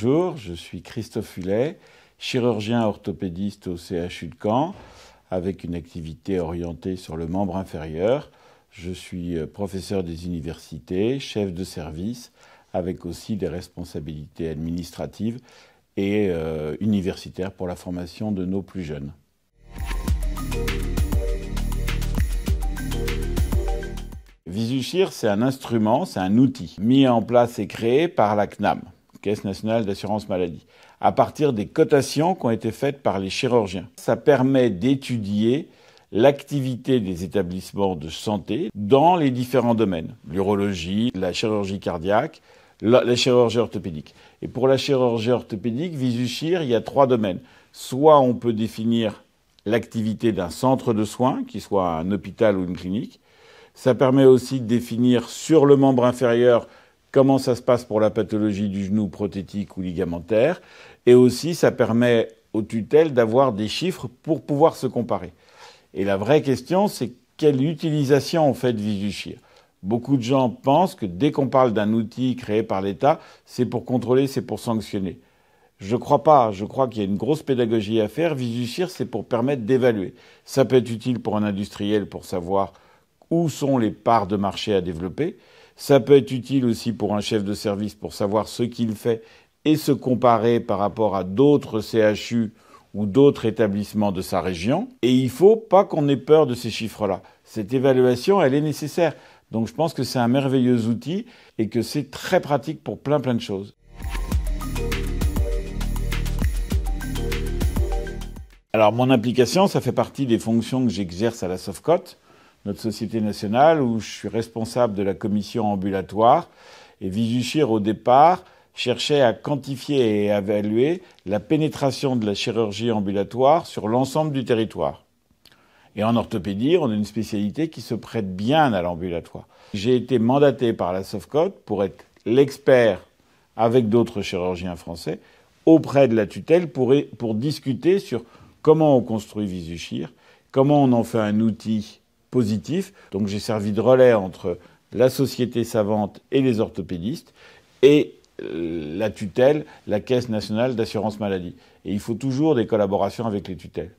Bonjour, je suis Christophe Hullet, chirurgien orthopédiste au CHU de Caen, avec une activité orientée sur le membre inférieur. Je suis professeur des universités, chef de service, avec aussi des responsabilités administratives et universitaires pour la formation de nos plus jeunes. Visuchir, c'est un instrument, c'est un outil mis en place et créé par la CNAM, Caisse nationale d'assurance maladie, à partir des cotations qui ont été faites par les chirurgiens. Ça permet d'étudier l'activité des établissements de santé dans les différents domaines, l'urologie, la chirurgie cardiaque, la chirurgie orthopédique. Et pour la chirurgie orthopédique, Visuchir, il y a 3 domaines. Soit on peut définir l'activité d'un centre de soins, qui soit un hôpital ou une clinique. Ça permet aussi de définir sur le membre inférieur comment ça se passe pour la pathologie du genou prothétique ou ligamentaire. Et aussi, ça permet aux tutelles d'avoir des chiffres pour pouvoir se comparer. Et la vraie question, c'est quelle utilisation on fait de Visuchir. Beaucoup de gens pensent que dès qu'on parle d'un outil créé par l'État, c'est pour contrôler, c'est pour sanctionner. Je crois pas. Je crois qu'il y a une grosse pédagogie à faire. Visuchir, c'est pour permettre d'évaluer. Ça peut être utile pour un industriel pour savoir où sont les parts de marché à développer. Ça peut être utile aussi pour un chef de service pour savoir ce qu'il fait et se comparer par rapport à d'autres CHU ou d'autres établissements de sa région. Et il faut pas qu'on ait peur de ces chiffres-là. Cette évaluation, elle est nécessaire. Donc je pense que c'est un merveilleux outil et que c'est très pratique pour plein de choses. Alors mon implication, ça fait partie des fonctions que j'exerce à la Sofcote, notre société nationale, où je suis responsable de la commission ambulatoire. Et Visuchir, au départ, cherchait à quantifier et évaluer la pénétration de la chirurgie ambulatoire sur l'ensemble du territoire. Et en orthopédie, on a une spécialité qui se prête bien à l'ambulatoire. J'ai été mandaté par la Sofcote pour être l'expert, avec d'autres chirurgiens français, auprès de la tutelle pour discuter sur comment on construit Visuchir, comment on en fait un outil positif. Donc j'ai servi de relais entre la société savante et les orthopédistes et la tutelle, la Caisse nationale d'assurance maladie. Et il faut toujours des collaborations avec les tutelles.